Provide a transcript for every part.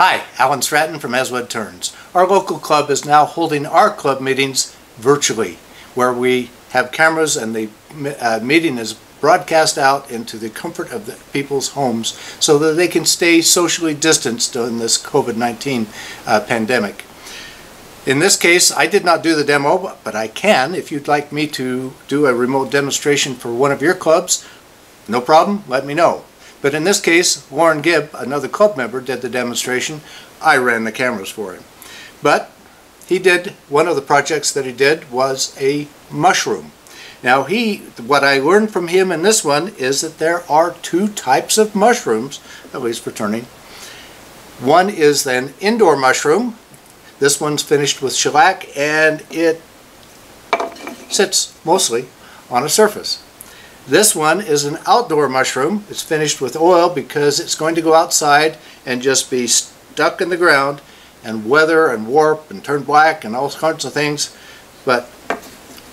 Hi, Alan Stratton from Woodturning. Our local club is now holding our club meetings virtually, where we have cameras and the meeting is broadcast out into the comfort of the people's homes so that they can stay socially distanced during this COVID-19 pandemic. In this case, I did not do the demo, but I can. If you'd like me to do a remote demonstration for one of your clubs, no problem, let me know. But in this case, Warren Gibb, another club member, did the demonstration. I ran the cameras for him. But he did, one of the projects that he did was a mushroom. Now what I learned from him in this one is that there are two types of mushrooms, at least for turning. One is an indoor mushroom. This one's finished with shellac and it sits mostly on a surface. This one is an outdoor mushroom. It's finished with oil because it's going to go outside and just be stuck in the ground and weather and warp and turn black and all sorts of things, but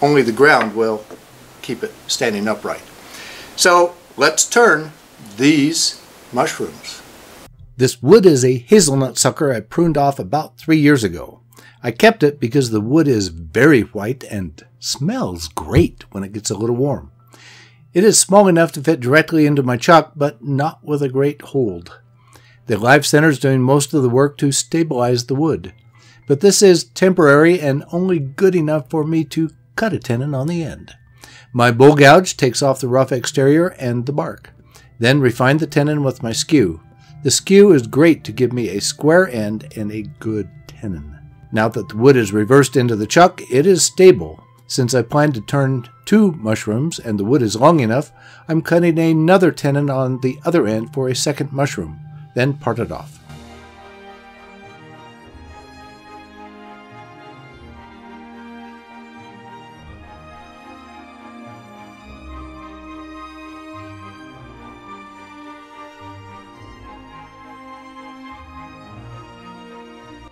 only the ground will keep it standing upright. So let's turn these mushrooms. This wood is a hazelnut sucker I pruned off about 3 years ago. I kept it because the wood is very white and smells great when it gets a little warm. It is small enough to fit directly into my chuck, but not with a great hold. The live center is doing most of the work to stabilize the wood, but this is temporary and only good enough for me to cut a tenon on the end. My bowl gouge takes off the rough exterior and the bark, then refine the tenon with my skew. The skew is great to give me a square end and a good tenon. Now that the wood is reversed into the chuck, it is stable. Since I plan to turn 2 mushrooms and the wood is long enough, I'm cutting another tenon on the other end for a second mushroom, then part it off.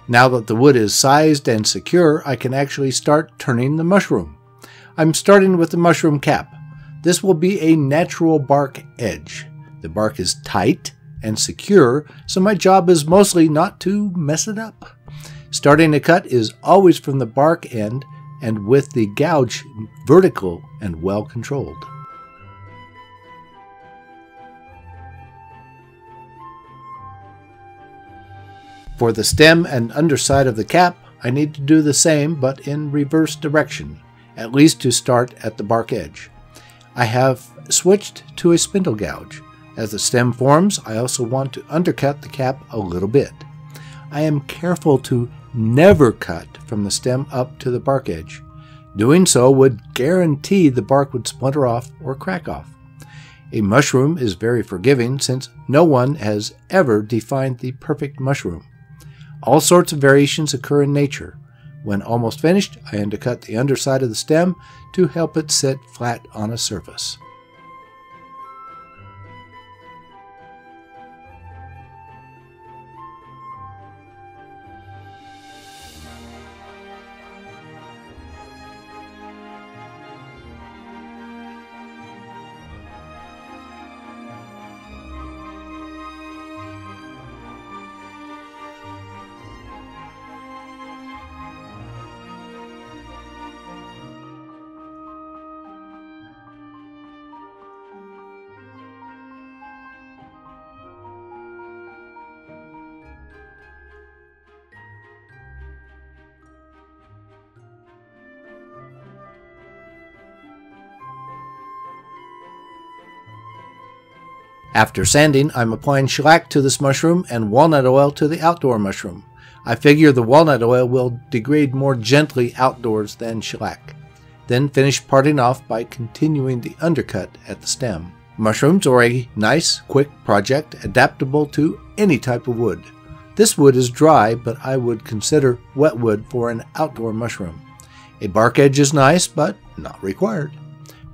Now that the wood is sized and secure, I can actually start turning the mushroom. I'm starting with the mushroom cap. This will be a natural bark edge. The bark is tight and secure, so my job is mostly not to mess it up. Starting a cut is always from the bark end and with the gouge vertical and well controlled. For the stem and underside of the cap, I need to do the same but in reverse direction, at least to start at the bark edge. I have switched to a spindle gouge. As the stem forms, I also want to undercut the cap a little bit. I am careful to never cut from the stem up to the bark edge. Doing so would guarantee the bark would splinter off or crack off. A mushroom is very forgiving since no one has ever defined the perfect mushroom. All sorts of variations occur in nature. When almost finished, I undercut the underside of the stem to help it sit flat on a surface. After sanding, I'm applying shellac to this mushroom and walnut oil to the outdoor mushroom. I figure the walnut oil will degrade more gently outdoors than shellac. Then finish parting off by continuing the undercut at the stem. Mushrooms are a nice, quick project adaptable to any type of wood. This wood is dry, but I would consider wet wood for an outdoor mushroom. A bark edge is nice, but not required.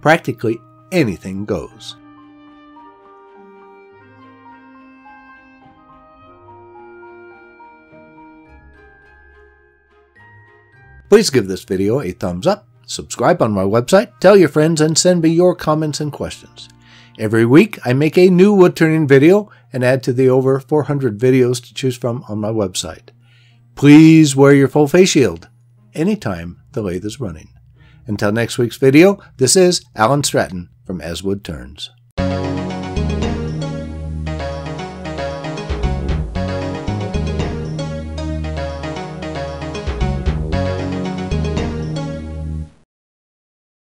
Practically anything goes. Please give this video a thumbs up, subscribe on my website, tell your friends, and send me your comments and questions. Every week, I make a new wood turning video and add to the over 400 videos to choose from on my website. Please wear your full face shield anytime the lathe is running. Until next week's video, this is Alan Stratton from As Wood Turns.